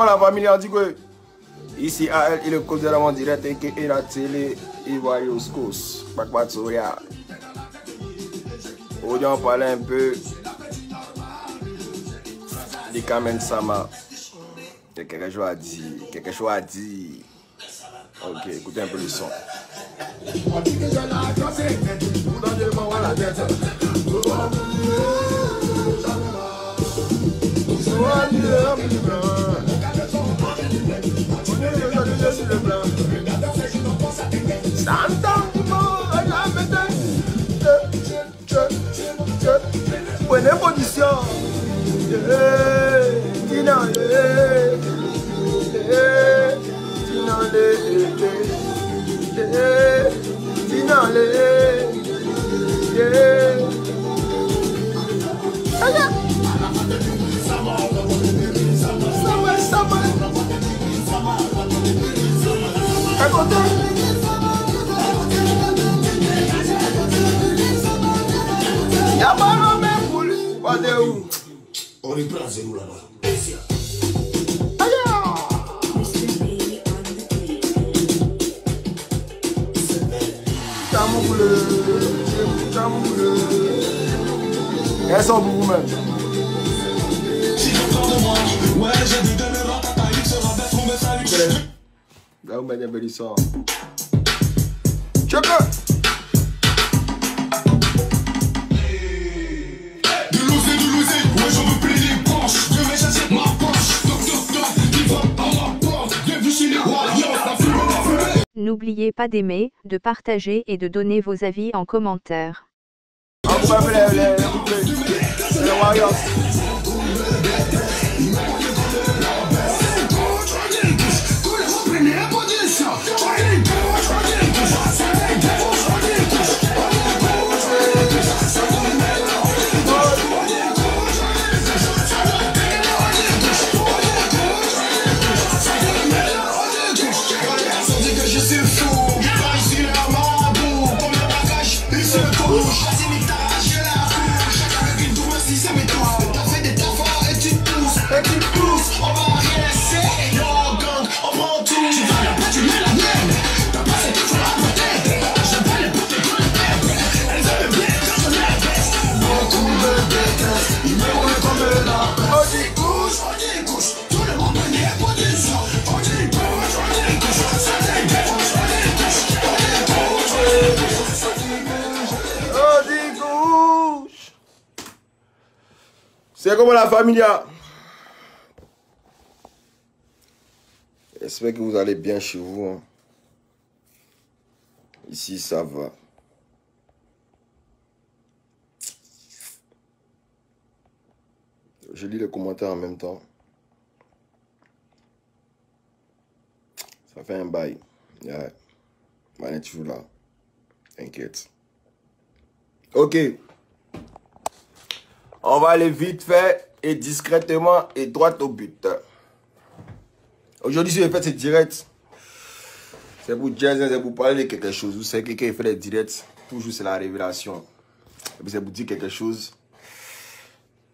comment la famille a dit que ici AL il est considérablement direct et la télé Ivoirioscos. Pas de soya. Aujourd'hui on parlait un peu de Kamen Sama. Il y a quelque chose à dire. Quelque chose à dire. Ok, écoutez un peu le son. Prenez position. On est prêt à zéro là-bas. Elles sont pour vous-même. Là, vous mettez un peu de son. Check it! N'oubliez pas d'aimer, de partager et de donner vos avis en commentaire. On peut appeler les Warriors. C'est comme la famille. J'espère que vous allez bien chez vous. Hein. Ici, ça va. Je lis les commentaires en même temps. Ça fait un bail. Yeah. On est toujours là. T'inquiète. Ok. On va aller vite fait et discrètement et droit au but. Aujourd'hui, si je fais ce direct, c'est pour jazz, c'est pour parler de quelque chose. Vous savez que quand il fait des directs, toujours c'est la révélation. Et puis c'est pour dire quelque chose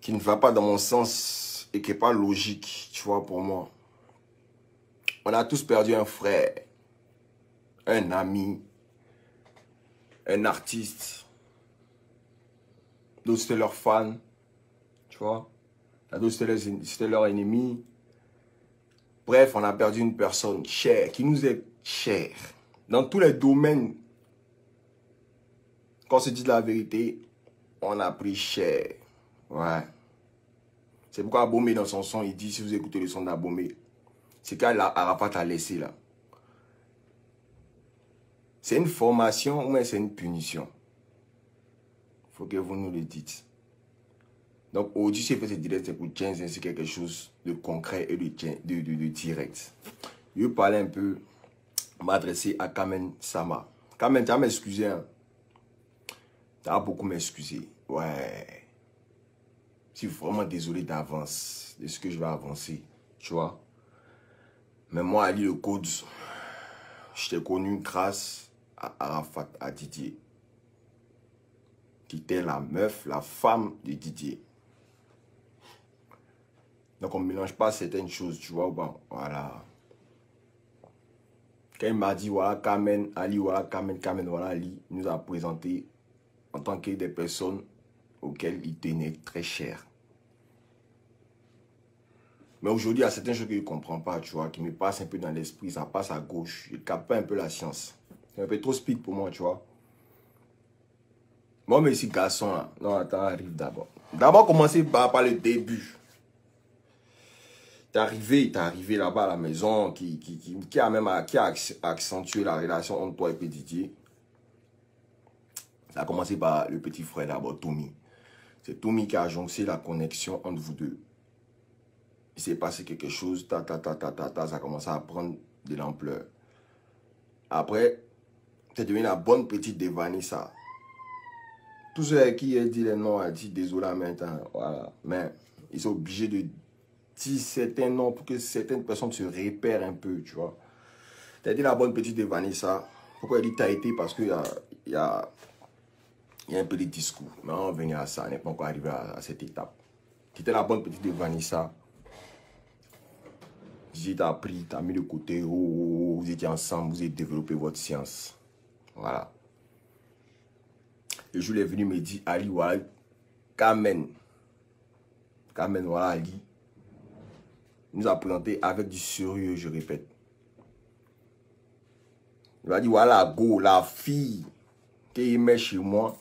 qui ne va pas dans mon sens et qui n'est pas logique, tu vois, pour moi. On a tous perdu un frère, un ami, un artiste. D'autres c'était leurs fans. Tu vois, d'autres c'était leur ennemi. Bref, on a perdu une personne chère, qui nous est chère. Dans tous les domaines, quand on se dit la vérité, on a pris cher. Ouais. C'est pourquoi Abomey dans son son, il dit, si vous écoutez le son d'Abomey, c'est quand Arafat a laissé là. C'est une formation ou c'est une punition? Il faut que vous nous le dites. Donc aujourd'hui, si je fais ce direct, c'est pour James, c'est quelque chose de concret et de direct. Je vais parler un peu, m'adresser à Kamen Sama. Kamen, tu vas m'excuser. Hein? Tu vas beaucoup m'excuser. Ouais. Je suis vraiment désolé d'avance de ce que je vais avancer. Tu vois. Mais moi, Ali le code, je t'ai connu grâce à Arafat, à Didier. Qui était la meuf, la femme de Didier. Donc on ne mélange pas certaines choses, tu vois. Bon, voilà. Quand il m'a dit, voilà, Carmen, Ali, voilà, Carmen, voilà, Ali, il nous a présenté en tant que des personnes auxquelles il tenait très cher. Mais aujourd'hui, il y a certaines choses que je ne comprends pas, tu vois, qui me passent un peu dans l'esprit, ça passe à gauche. Je ne capte pas un peu la science. C'est un peu trop speed pour moi, tu vois. Moi, mais ici, garçon, là. Non, attends, arrive d'abord. D'abord, commencer par le début. T'es arrivé là-bas à la maison, qui a accentué la relation entre toi et Petit Didier. Ça a commencé par le petit frère d'abord, Tommy. C'est Tommy qui a agencé la connexion entre vous deux. Il s'est passé quelque chose, ça a commencé à prendre de l'ampleur. Après, c'est devenu la bonne petite de Vanessa. Tous ceux qui ont dit les noms, ont dit désolé maintenant, voilà. Mais ils sont obligés de dire certains noms pour que certaines personnes se repèrent un peu, tu vois. Tu as dit la bonne petite de Vanessa. Pourquoi elle dit t'as été? Parce qu'il y a un peu de discours. Mais on va venir à ça, on n'est pas encore arrivé à cette étape. Tu étais la bonne petite de Vanessa. T'as appris, t'as mis de côté, vous étiez ensemble, vous avez développé votre science. Voilà. Le jour est venu me dire, Ali, voilà, Carmen, voilà, Ali, nous a présenté avec du sérieux, je répète. Il m'a dit, voilà, go, la fille qu'il met chez moi,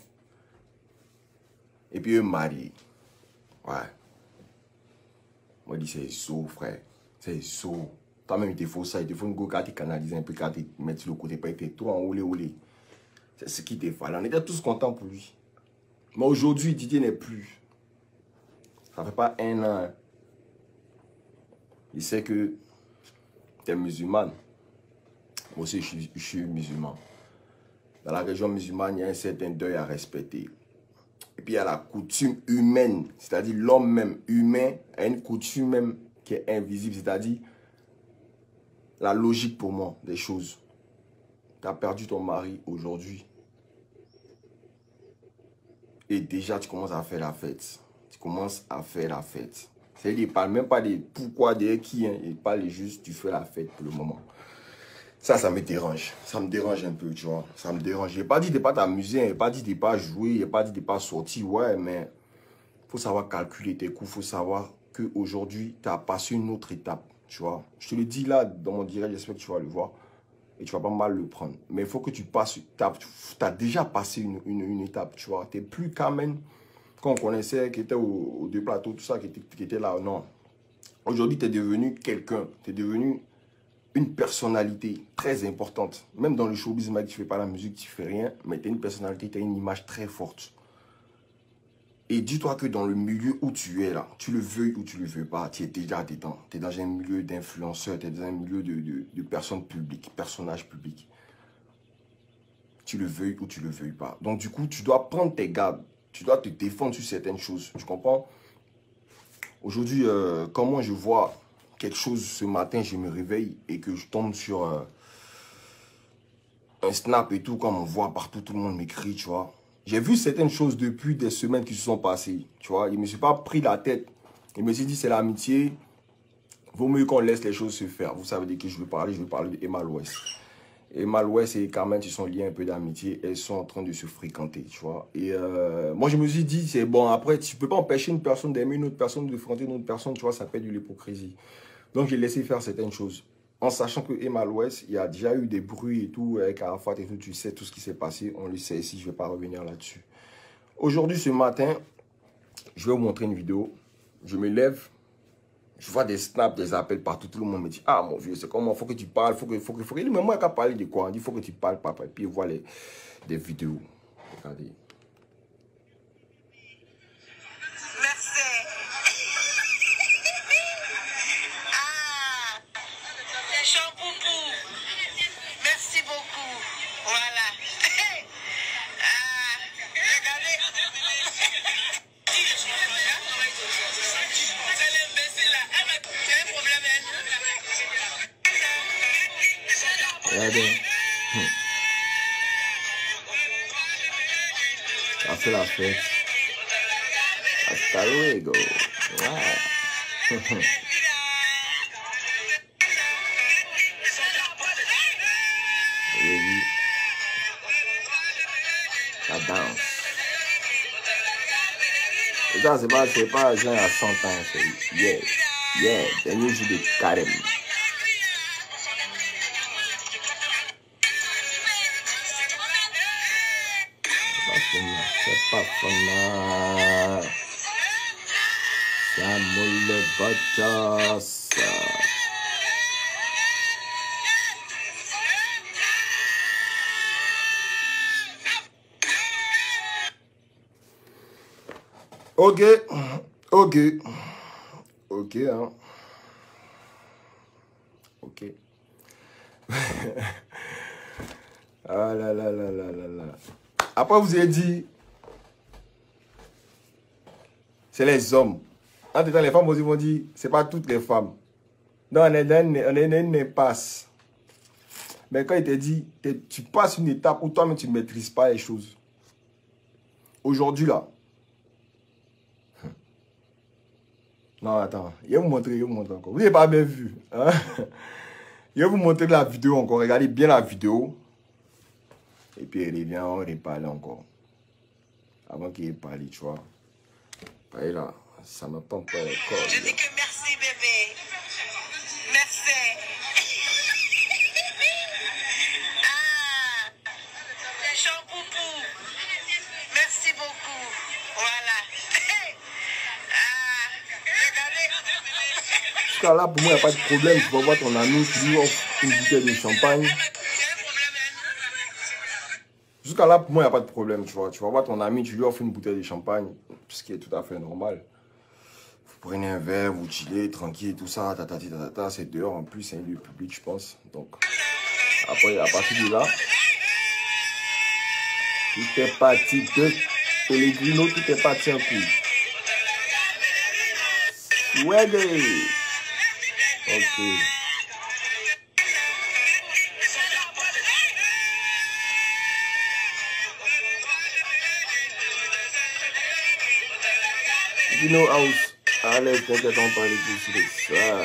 et puis il est marié. Ouais. Moi, je dis, c'est so, frère. C'est so. Toi-même, il te faut ça. Il te faut une go quand tu canalises un peu, quand tu mets sur le côté, pas être trop en olé. C'est ce qui te fallait. On était tous contents pour lui. Mais aujourd'hui, Didier n'est plus. Ça fait pas un an. Hein. Il sait que tu es musulmane. Moi aussi, je suis musulman. Dans la région musulmane, il y a un certain deuil à respecter. Et puis, il y a la coutume humaine. C'est-à-dire, l'homme même humain a une coutume même qui est invisible. C'est-à-dire, la logique pour moi des choses. Tu as perdu ton mari aujourd'hui. Et déjà, tu commences à faire la fête. Tu commences à faire la fête. C'est-à-dire, il ne parle même pas de pourquoi, de qui. Hein. Il parle juste, tu fais la fête pour le moment. Ça me dérange. Ça me dérange un peu, tu vois. Ça me dérange. Je n'ai pas dit de ne pas t'amuser. Je n'ai pas dit de ne pas jouer. Je n'ai pas dit de ne pas sortir. Ouais, mais il faut savoir calculer tes coups. Il faut savoir qu'aujourd'hui, tu as passé une autre étape. Tu vois. Je te le dis là, dans mon direct, j'espère que tu vas le voir. Et tu vas pas mal le prendre. Mais il faut que tu passes. Tu as déjà passé une étape, tu vois. Tu n'es plus Carmen qu'on connaissait, qui était au deux plateaux, tout ça, qui était là. Non. Aujourd'hui, tu es devenu quelqu'un. Tu es devenu une personnalité très importante. Même dans le showbiz, mec, tu ne fais pas la musique, tu ne fais rien. Mais tu as une personnalité, tu as une image très forte. Et dis-toi que dans le milieu où tu es là, tu le veuilles ou tu ne le veux pas, tu es déjà dedans. Tu es dans un milieu d'influenceurs, tu es dans un milieu de personnes publiques, personnages publics. Tu le veuilles ou tu ne le veuilles pas. Donc du coup, tu dois prendre tes gardes. Tu dois te défendre sur certaines choses. Tu comprends? Aujourd'hui, quand moi je vois quelque chose ce matin, je me réveille et que je tombe sur un snap et tout, comme on voit partout, tout le monde m'écrit, tu vois. J'ai vu certaines choses depuis des semaines qui se sont passées, tu vois. Je ne me suis pas pris la tête. Je me suis dit, c'est l'amitié. Vaut mieux qu'on laisse les choses se faire. Vous savez de qui je veux parler de Emma Louest. Emma Louest et Carmen, ils sont liés un peu d'amitié. Elles sont en train de se fréquenter, tu vois. Et moi, je me suis dit, c'est bon, après, tu ne peux pas empêcher une personne d'aimer une autre personne, de fréquenter une autre personne, tu vois, ça s'appelle de l'hypocrisie. Donc, j'ai laissé faire certaines choses. En sachant que Emma Louest, il y a déjà eu des bruits et tout, avec Arafat et tout, tu sais tout ce qui s'est passé, on le sait ici, je ne vais pas revenir là-dessus. Aujourd'hui, ce matin, je vais vous montrer une vidéo. Je me lève, je vois des snaps, des appels partout, tout le monde me dit, ah mon vieux, c'est comment, il faut que tu parles, faut que... Mais moi, quand parler de quoi? On dit, il faut que tu parles, papa, et puis voir des vidéos. Regardez. Regardez. Ça fait la fête. Hasta luego. Ouais. Oui. La danse. Et ça, c'est pas genre à 100 ans. C'est yeah, dernier jour de carême. C'est pas fun. Ça moule bachas. Ok, hein. Ok. Ah là là là là là là. Après, vous avez dit, c'est les hommes. En tout temps, les femmes aussi vont dire, c'est pas toutes les femmes. Non, on est une impasse. Mais quand il te dit, tu passes une étape où toi-même tu ne maîtrises pas les choses. Aujourd'hui, là. Non, attends. Je vais vous montrer encore. Vous n'avez pas bien vu. Hein? Je vais vous montrer la vidéo encore. Regardez bien la vidéo. Et puis, il revient, on reparle encore. Avant qu'il ait parlé, tu vois. Et là, ça me pompe pas le corps. Je dis que merci, bébé. Merci. Ah, Champoupou. Merci beaucoup. Voilà. Ah, regardez. Jusqu'à là, pour moi, il n'y a pas de problème. Tu vas voir ton ami, tu lui offres une bouteille de champagne. Jusqu'à là, pour moi, il n'y a pas de problème, tu vois. Tu vas voir ton ami, tu lui offres une bouteille de champagne, ce qui est tout à fait normal. Vous prenez un verre, vous chillez, tranquille, tout ça, c'est dehors, en plus, c'est un lieu public, je pense. Donc, après, à partir de là, tout est parti de Pellegrino, tout est parti en couille. Swaggy. Ok. Dino House. Allez, t'inquiète, on parle de ça.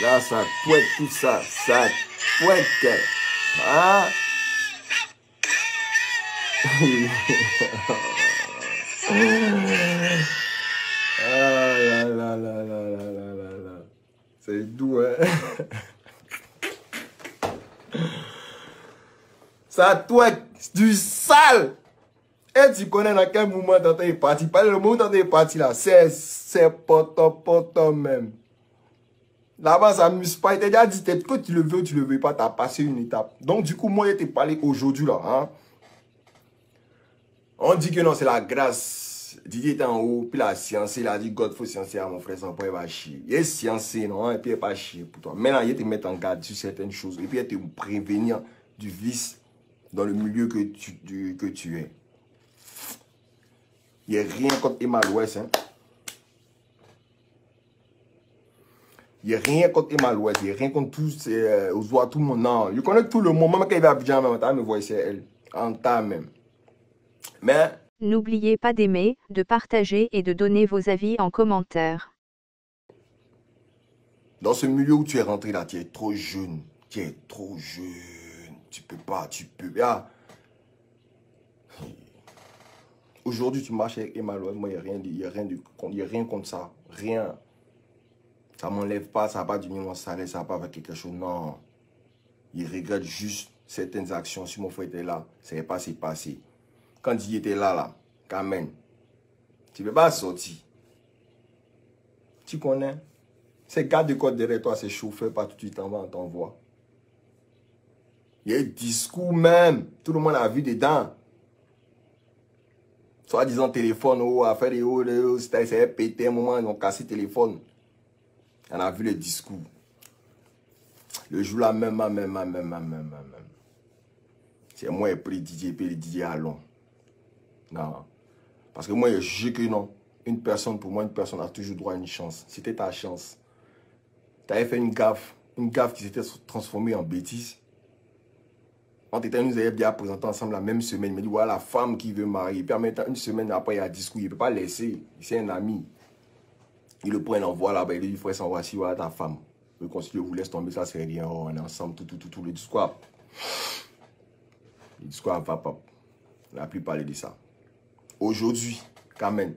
Là, ça pouette tout ça. Ça pouette. Hein? Ah là là là là là là là là. C'est doux, hein? Ça touette du sale. Et tu connais dans quel moment t'entends est parti. Pas le moment t'entends est parti là. C'est poto même. Là-bas, ça m'amuse pas. Il t'a déjà dit que tu le veux ou tu le veux pas, t'as passé une étape. Donc, du coup, moi, je t'ai parlé aujourd'hui là. Hein? On dit que non, c'est la grâce. Didier est en haut, puis la science, il a dit, God, faut sciencer à mon frère, sans point, il va chier. Il est sciencé, non, et puis il va pas chier pour toi. Maintenant, il te met en garde sur certaines choses, et puis il te prévenir du vice dans le milieu que tu es. Il n'y a rien contre Emma Louest, hein. Il n'y a rien contre Emma Louest, il n'y a rien contre tous, tout le monde. Non, je connais tout le monde, même quand il va à Abidjan, même temps, me voit c'est elle, en temps même. Mais N'oubliez pas d'aimer, de partager et de donner vos avis en commentaire. Dans ce milieu où tu es rentré là, tu es trop jeune. Tu es trop jeune. Tu peux pas, tu peux. Ah. Aujourd'hui, tu marches avec Emma Louest, moi, il n'y a rien contre ça. Rien. Ça ne m'enlève pas, ça ne va pas diminuer mon salaire, ça ne va pas faire quelque chose. Non. Il regrette juste certaines actions. Si mon frère était là, ça n'est pas passé. Quand il était là, quand même, tu ne peux pas sortir. Tu connais? Ces gardes de côte derrière toi, c'est chauffeur, pas tout de suite, on t'envoie. Il y a un discours même. Tout le monde a vu dedans. Soit disant téléphone, oh, affaire de oh, c'est pété un moment, ils ont cassé le téléphone. On a vu le discours. Le jour là, même. C'est moi qui ai pris Didier, puis le Didier allons. Non. Parce que moi, je juge que non. Une personne a toujours droit à une chance. C'était ta chance. Tu avais fait une gaffe qui s'était transformée en bêtise. On était nous avait bien présenté ensemble la même semaine. Il me dit, voilà la femme qui veut marier. Puis en même temps, une semaine après, il a discours. Il ne peut pas laisser. C'est un ami. Il le prend, il l'envoie là-bas. Il lui dit, frère, voici, voilà ta femme. Le conseiller vous laisse tomber, ça c'est rien. Oh, on est ensemble, tout. Le discours. Le discours va pas. On n'a plus parlé de ça. Aujourd'hui, quand même,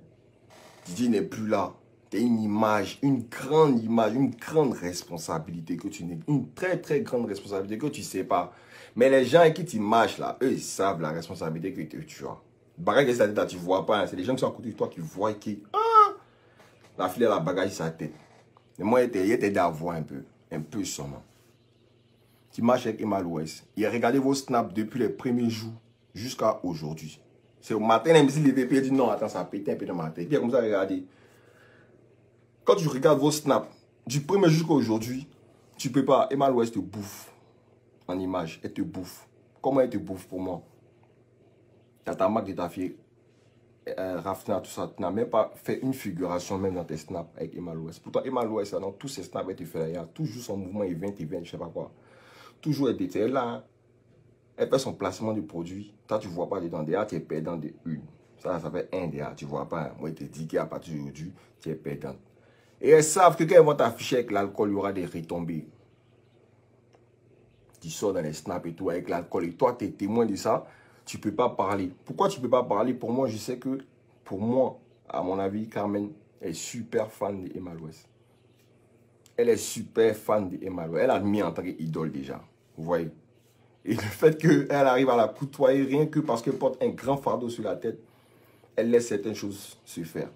Didier n'est plus là. Tu as une image, une grande responsabilité que tu n'es. Une très grande responsabilité que tu ne sais pas. Mais les gens qui t'imagent là, eux, ils savent la responsabilité que tu as. Bagage de sa tête, tu ne vois pas. C'est les gens qui sont à côté de toi qui voient qui. La fille a la bagage sur sa tête. Mais moi, il était d'avoir un peu seulement. Tu marches avec Emma Louès. Il a regardé vos snaps depuis les premiers jours jusqu'à aujourd'hui. C'est au matin, même s'il avait dit non, attends, ça a pété un peu dans ma tête. Il a comme ça regardé. Quand tu regardes vos snaps, du premier jour jusqu'à aujourd'hui, tu peux pas. Emma Louès te bouffe en image. Elle te bouffe. Comment elle te bouffe pour moi? Tu as ta marque de ta fille. Rafna, tout ça, tu n'as même pas fait une figuration même dans tes snaps avec Emma Louès. Pourtant, Emma Louès, dans tous ses snaps, elle te fait, il y a toujours son mouvement event, je sais pas quoi. Toujours elle était là. Elle fait son placement du produit. Toi, tu ne vois pas dedans. Déjà, tu es perdant de une. Ça fait un déjà. Tu ne vois pas. Moi, je te dis qu'à partir d'aujourd'hui, tu es perdant. Et elles savent que quand elles vont t'afficher avec l'alcool, il y aura des retombées. Tu sors dans les snaps et tout avec l'alcool. Et toi, tu es témoin de ça. Tu ne peux pas parler. Pourquoi tu ne peux pas parler? Pour moi, je sais que, pour moi, à mon avis, Carmen est super fan de Emma Louès. Elle est super fan de Emma Louès. Elle a mis en tant qu'idole déjà. Vous voyez? Et le fait qu'elle arrive à la côtoyer, rien que parce qu'elle porte un grand fardeau sur la tête, elle laisse certaines choses se faire.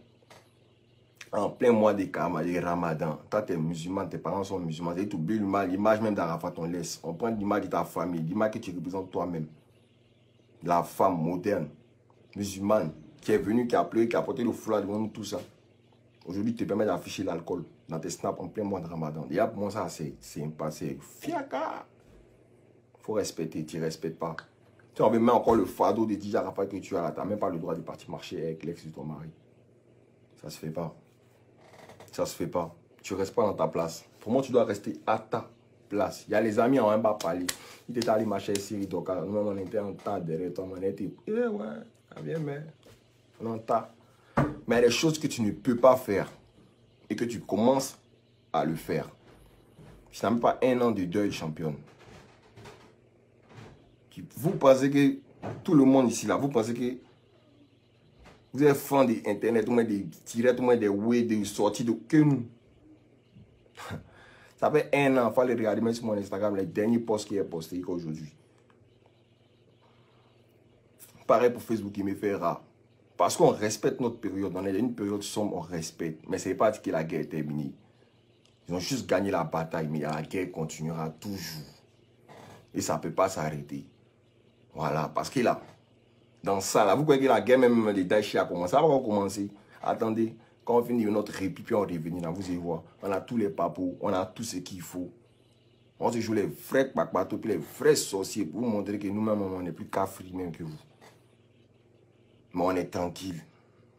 En plein mois de karma, de Ramadan, toi tu es musulman, tes parents sont musulmans, tu oublies l'image même d'Arafat, on laisse. On prend l'image de ta famille, l'image que tu représentes toi-même. La femme moderne, musulmane, qui est venue, qui a pleuré, qui a porté le foulard devant nous, tout ça. Aujourd'hui, tu te permets d'afficher l'alcool dans tes snaps en plein mois de Ramadan. Déjà, pour moi, ça, c'est un passé. Fiaka! Faut respecter, tu ne respectes pas. Tu en veux même encore le fardeau de DJ Arafat que tu as là. Tu n'as même pas le droit de partir marcher avec l'ex de ton mari. Ça se fait pas. Ça se fait pas. Tu restes pas dans ta place. Pour moi, tu dois rester à ta place. Il y a les amis en un bas parler. Il était allé marcher ici, donc nous, on était en tas derrière toi. On était, ouais, bien, mais on est en tas. Mais il y a des choses que tu ne peux pas faire et que tu commences à le faire. Tu n'as même pas un an de deuil championne. Vous pensez que tout le monde ici, là, vous pensez que vous êtes fan d'Internet, ou même des directs, ou même des web, des sorties de que nous. Ça fait un an, il fallait regarder même sur mon Instagram les derniers posts qui est posté aujourd'hui. Pareil pour Facebook, il me fait rare. Parce qu'on respecte notre période. On est dans une période sombre, on respecte. Mais ce n'est pas dit que la guerre est terminée. Ils ont juste gagné la bataille, mais la guerre continuera toujours. Et ça ne peut pas s'arrêter. Voilà, parce que là, dans ça, là, vous croyez que la guerre, même les Daesh a commencé. Ça va pas commencer. Attendez, quand on finit notre répit, puis on revient, là, vous allez voir. On a tous les papous, on a tout ce qu'il faut. On se joue les vrais kpakpatos, puis les vrais sorciers pour vous montrer que nous-mêmes, on n'est plus cafri même que vous. Mais on est tranquille.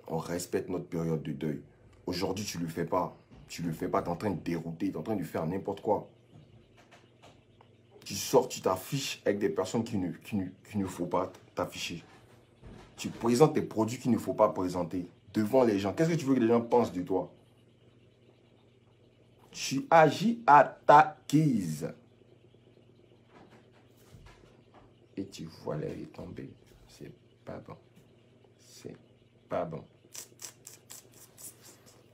On respecte notre période de deuil. Aujourd'hui, tu ne le fais pas. Tu ne le fais pas, tu es en train de dérouter, tu es en train de faire n'importe quoi. Tu sors, tu t'affiches avec des personnes qu'il ne faut pas t'afficher. Tu présentes des produits qu'il ne faut pas présenter devant les gens. Qu'est-ce que tu veux que les gens pensent de toi? Tu agis à ta guise. Et tu vois les retombées. C'est pas bon. C'est pas bon.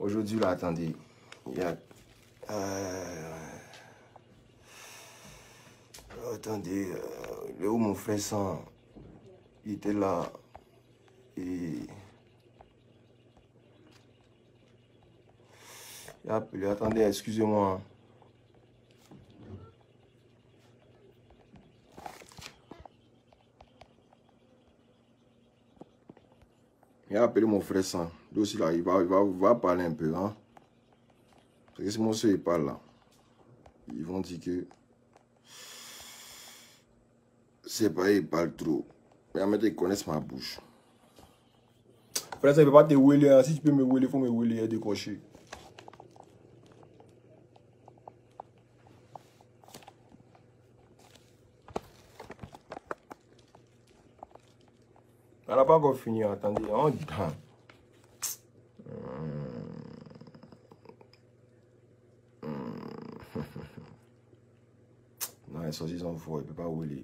Aujourd'hui, là, attendez. Il y a... attendez, où mon frère sang, il était là et il a appelé, attendez, excusez-moi. Il a appelé mon frère sang, lui aussi là, il va parler un peu, hein. Parce que si mon soeur il parle là, ils vont dire que c'est pas, il parle trop. Mais en même temps, ils connaissent ma bouche. Frère, ça ne peut pas te wheeler. Hein. Si tu peux me wheeler, il faut me wheeler et décrocher. On n'a pas encore fini, attendez. On dit. Non, les saucisses sont forts, il ne peut pas rouler. Il ne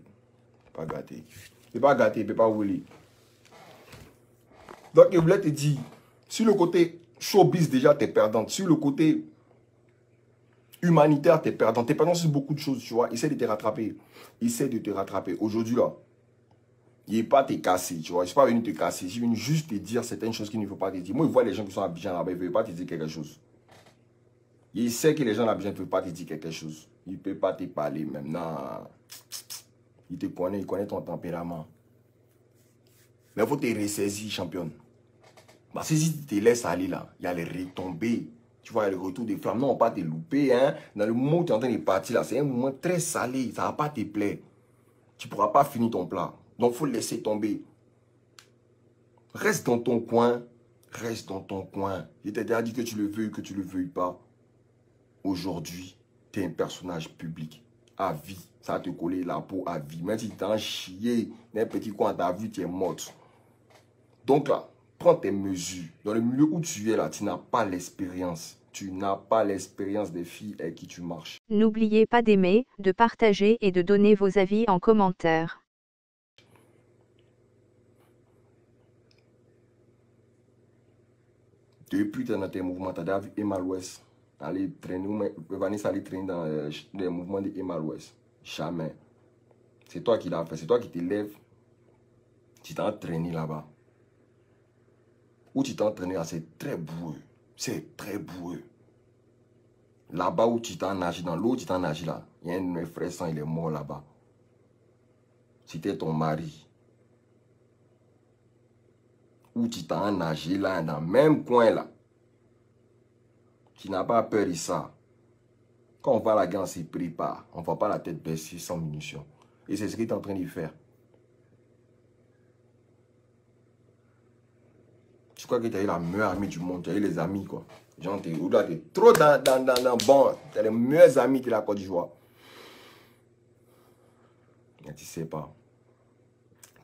peut pas gâter. Il ne peut pas gâter, il ne peut pas rouler. Donc, je voulais te dire, sur le côté showbiz, déjà, tu es perdante. Sur le côté humanitaire, tu es perdante. Tu es perdante sur beaucoup de choses, tu vois. Essaie de te rattraper. Essaie de te rattraper. Aujourd'hui, là, il n'est pas te casser, tu vois. Je ne suis pas venu te casser. Je suis venu juste te dire certaines choses qu'il ne faut pas te dire. Moi, je vois les gens qui sont à Abidjan là-bas, ils ne veulent pas te dire quelque chose. Il sait que les gens à Abidjan ne veulent pas te dire quelque chose. Il ne peut pas te parler même. Non. Il te connaît, il connaît ton tempérament. Mais il faut te ressaisir, championne. Parce que si tu te laisses aller là, il y a les retombées. Tu vois, il y a le retour des flammes. Non, on ne va pas te louper. Hein. Dans le moment où tu es en train de partir là, c'est un moment très salé. Ça ne va pas te plaire. Tu ne pourras pas finir ton plat. Donc, il faut laisser tomber. Reste dans ton coin. Reste dans ton coin. Je t'ai déjà dit que tu le veuilles, que tu ne le veuilles pas. Aujourd'hui, tu es un personnage public. À vie. Ça va te coller la peau à vie. Même si tu t'en chié d'un petit coin, tu as vu, tu es morte. Donc là, prends tes mesures. Dans le milieu où tu es là, tu n'as pas l'expérience. Tu n'as pas l'expérience des filles avec qui tu marches. N'oubliez pas d'aimer, de partager et de donner vos avis en commentaire. Depuis que tu es dans tes mouvements, tu as déjà vu Emma West aller traîner, Vanessa aller traîner dans les mouvements de Emma West. Jamais. C'est toi qui l'as fait. C'est toi qui te lèves. Tu t'es entraîné là-bas. Où tu t'es entraîné là, c'est très boueux. C'est très boueux. Là-bas où tu t'en nagé, dans l'eau où tu t'en nagé là, il y a un de mes frères sang, il est mort là-bas. C'était ton mari. Où tu t'en nagé là, dans le même coin là. Tu n'as pas peur de ça. Quand on va à la guerre, on s'y prépare. On ne va pas la tête baissée sans munitions. Et c'est ce qu'il est en train de faire. Je crois que tu as eu la meilleure amie du monde. Tu as eu les amis, quoi. Genre, tu es trop bon. Tu as les meilleurs amis de la Côte d'Ivoire. Mais tu sais pas.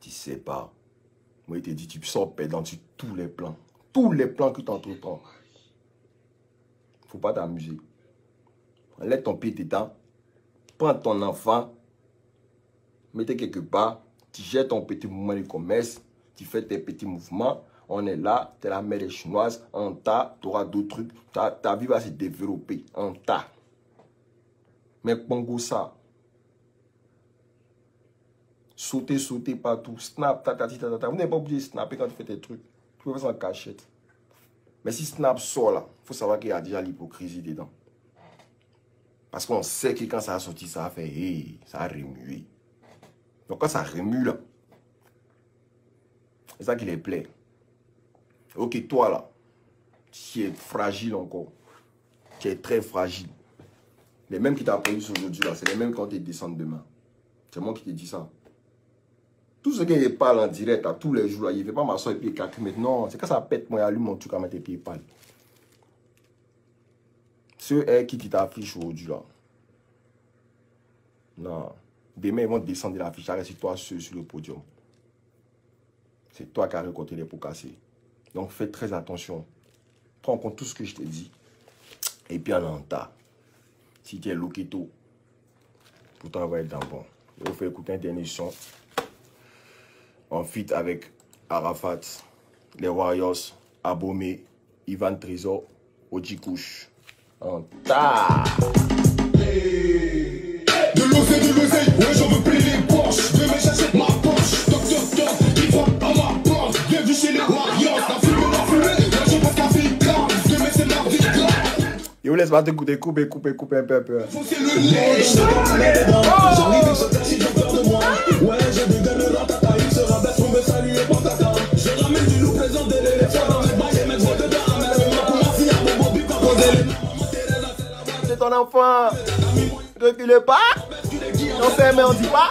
Tu sais pas. Moi, il te dit, tu sors perdant sur tous les plans. Tous les plans que tu entreprends. Faut pas t'amuser. Lève ton pied dedans. Prends ton enfant. Mettez quelque part. Tu gères ton petit mouvement de commerce. Tu fais tes petits mouvements. On est là. Tu es la mère des Chinoises. En tas. Tu auras d'autres trucs. Ta vie va se développer. En tas. Mais pongo ça. Sauter partout. Snap. Vous n'avez pas oublié de snapper quand tu fais tes trucs. Tu peux faire ça en cachette. Mais si Snap sort là, il faut savoir qu'il y a déjà l'hypocrisie dedans. Parce qu'on sait que quand ça a sorti, ça a fait hey, ça a remué. Donc quand ça remue là, c'est ça qui les plaît. Ok, toi là, qui es fragile encore, qui est très fragile. Les mêmes qui t'ont applaudi aujourd'hui là, c'est les mêmes quand ils descendent demain. C'est moi qui te dis ça. Tout ce qui parle en direct à tous les jours, là, il ne fait pas m'asseoir et puis calculer. Non, c'est quand ça pète, moi, il allume mon truc à mettre les pieds pâles. Ceux qui t'affichent aujourd'hui, là. Non. Demain, ils vont descendre de l'affiche. C'est toi sur le podium. C'est toi qui as récolté les pots cassés. Donc, fais très attention. Prends en compte tout ce que je te dis. Et puis, en tas. Si tu es loqueto, pourtant, on va être dans bon. Je vais faire écouter un dernier son. En feat avec Arafat, les Warriors, Abomé, Ivan Trésor, Ojikush. En tas. De l'oseille, ouais j'en veux plus les poches. Demain j'achète ma poche. Docteur, il va à ma porte. Bienvenue chez les Warriors. La fumée, moi je passe la vie grave. Demain c'est ma vie grave. Et vous laisse pas te couper un peu. C'est le lait, je te mets dedans. J'arrive et je te si j'ai peur de moi. Ouais, j'ai des gains dans ta taille. Il se rabaisse pour me saluer pour ta dame. Je ramène du loup présent de l'éléphant dans mes bails et mes gros dedans. Amène-moi pour ma fille à mon beau bip à poser. C'est ton enfant. Reculez pas. On fait mais on dit pas.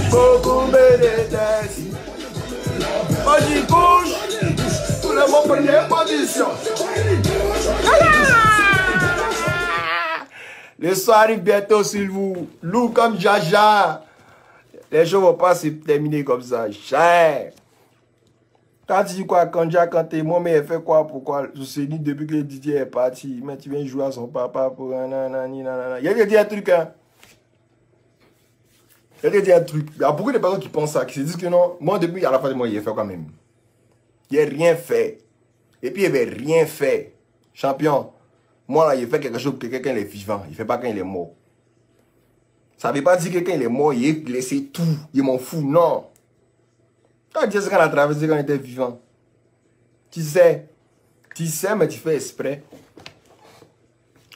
Beaucoup me détestent. Moi j'y couche. Tout le monde prend les positions. Le soir arrive bientôt sur vous. Lourd comme Jaja. Les choses vont pas se terminer comme ça. Cher. Quand tu dis quoi, Kanja, quand t'es moi, mais elle fait quoi, pourquoi? Je sais ni depuis que Didier est parti. Mais tu viens jouer à son papa pour un nanani, nanana. Il y a dit un truc, hein. Il y a dit un truc. Il y a beaucoup de personnes qui pensent ça, qui se disent que non. Moi, depuis, à la fin de moi, il a fait quand même. Il n'a rien fait. Et puis, il n'avait rien fait. Champion. Moi, là, il fait quelque chose que quelqu'un est vivant. Il ne fait pas quand il est mort. Ça ne veut pas dire que quand il est mort, il a laissé tout. Il m'en fout. Non. Quand Dieu a traversé quand il était vivant. Tu sais, mais tu fais exprès.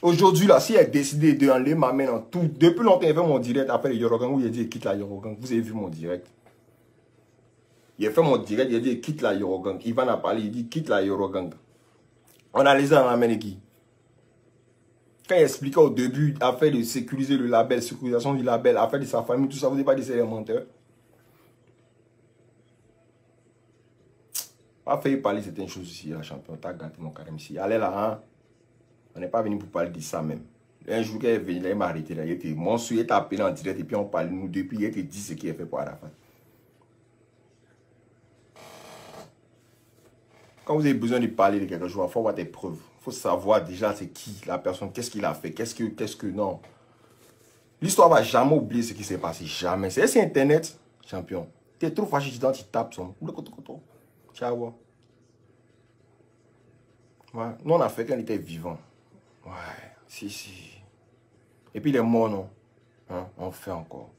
Aujourd'hui, là, s'il a décidé de enlever ma main dans tout, depuis longtemps, il a fait mon direct après le Yorogang où il a dit quitte la Yorogang. Vous avez vu mon direct. Il a fait mon direct, il a dit quitte la Yorogang. Ivan a parlé, il dit quitte la Yorogang. On a les dans la main qui. Quand il expliquait au début, afin de sécuriser le label, sécurisation du label, afin de sa famille, tout ça, vous n'avez pas dit c'est un menteur. Pas fait parler de certaines choses ici, la champion. T'as gâté mon carême ici. Allez là, hein. On n'est pas venu pour parler de ça même. Un jour qu'elle est venue, il m'a arrêté là. Il était monstrueux, il t'a appelé en direct et puis on parle nous depuis. Il te dit ce qu'il a fait pour Arafat. Quand vous avez besoin de parler de quelque chose, il faut avoir des preuves. Il faut savoir déjà c'est qui la personne, qu'est-ce qu'il a fait, qu'est-ce que non. L'histoire va jamais oublier ce qui s'est passé, jamais. C'est Internet, champion. Tu es trop fâché, tu tapes son. Ciao. Ouais. Nous, on a fait quand il était vivant. Ouais, si. Et puis, il est mort, non? Hein? On fait encore.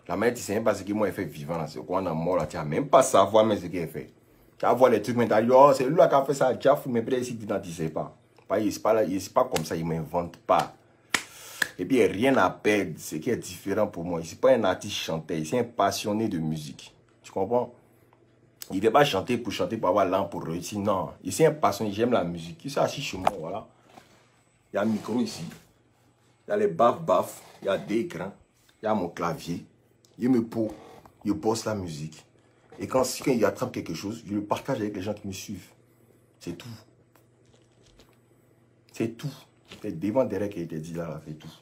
La mère, tu sais même pas ce qu'il m'a fait vivant, là. C'est quoi, on a mort, là. Tu n'as même pas savoir mais ce qu'il a fait. Tu vas voir les trucs, mais tu as dit, oh, c'est lui qui a fait ça, tu as fou, mais peut-être ici, tu ne sais pas. Il n'est pas comme ça, il ne m'invente pas. Et puis, il n'y a rien à perdre. Ce qui est différent pour moi. Il n'est pas un artiste chanteur, c'est un passionné de musique. Tu comprends? Il ne veut pas chanter pour avoir l'âme pour réussir. Non, il est un passionné, j'aime la musique. Il s'est assis chez moi, voilà. Il y a un micro ici. Il y a les baf, il y a des écrans. Il y a mon clavier. Il me pose, je bosse la musique. Et quand il attrape quelque chose, je le partage avec les gens qui me suivent. C'est tout. C'est tout. C'est devant derrière qui a été dit là, c'est tout.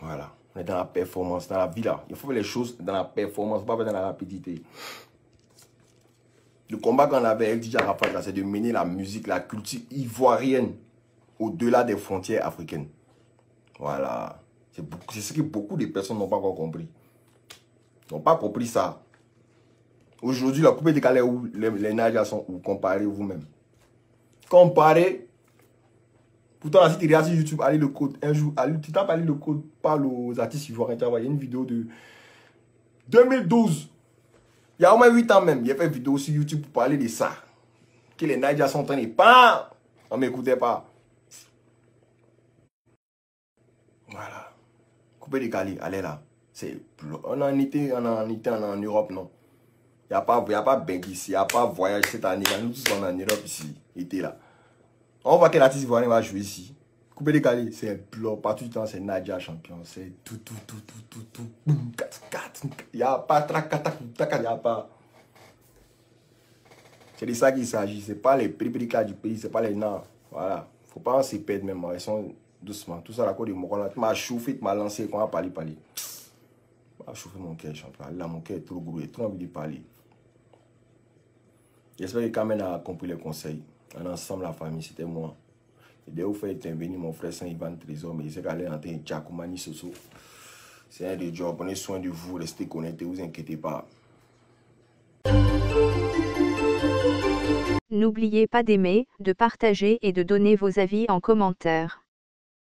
Voilà. On est dans la performance, dans la vie là. Il faut faire les choses dans la performance, pas dans la rapidité. Le combat qu'on avait avec DJ Arafat, c'est de mener la musique, la culture ivoirienne au-delà des frontières africaines. Voilà. C'est ce que beaucoup de personnes n'ont pas encore compris. Ils n'ont pas compris ça. Aujourd'hui, la coupe décalée où les Naija sont où? Comparez vous-même. Comparez. Pourtant, si tu regardes sur YouTube, allez le code. Un jour, tu tapes allez le code, parle aux artistes ivoiriens. Il y a une vidéo de 2012. Il y a au moins 8 ans même. Il a fait une vidéo sur YouTube pour parler de ça. Que les Naija sont traînés. Pas. On ne m'écoutait pas. Voilà. Coupé décalé, allez là. On en était en Europe, non. Il n'y a pas Bengue ici. Il n'y a pas voyage cette année. Nous tous sommes en Europe ici. Était là. On voit que l'artiste ivoirien va jouer ici. Coupé décalé, c'est bloc. Partout du temps, c'est Naija champion. C'est tout. Boum, 4. Il n'y a pas trac, il n'y a pas. C'est de ça qu'il s'agit. Ce n'est pas les prix du pays, ce n'est pas les noms. Voilà. Il ne faut pas se perdre même. Ils sont doucement. Tout ça, la cause de mon là. Tu m'as chauffé, tu m'as lancé. Quand on a parlé. Tu m'as chauffé mon cœur, champion. Là, mon cœur est trop gros. J'ai trop envie de parler. J'espère que Kamen a compris les conseils. On ensemble, la famille, c'était moi. Et dès que vous faites intervenir mon frère Saint-Ivan Trésor, mais il s'est allé en train de Tchakoumani Soso. C'est un des jobs. Prenez soin de vous, restez connectés, vous inquiétez pas. N'oubliez pas d'aimer, de partager et de donner vos avis en commentaire.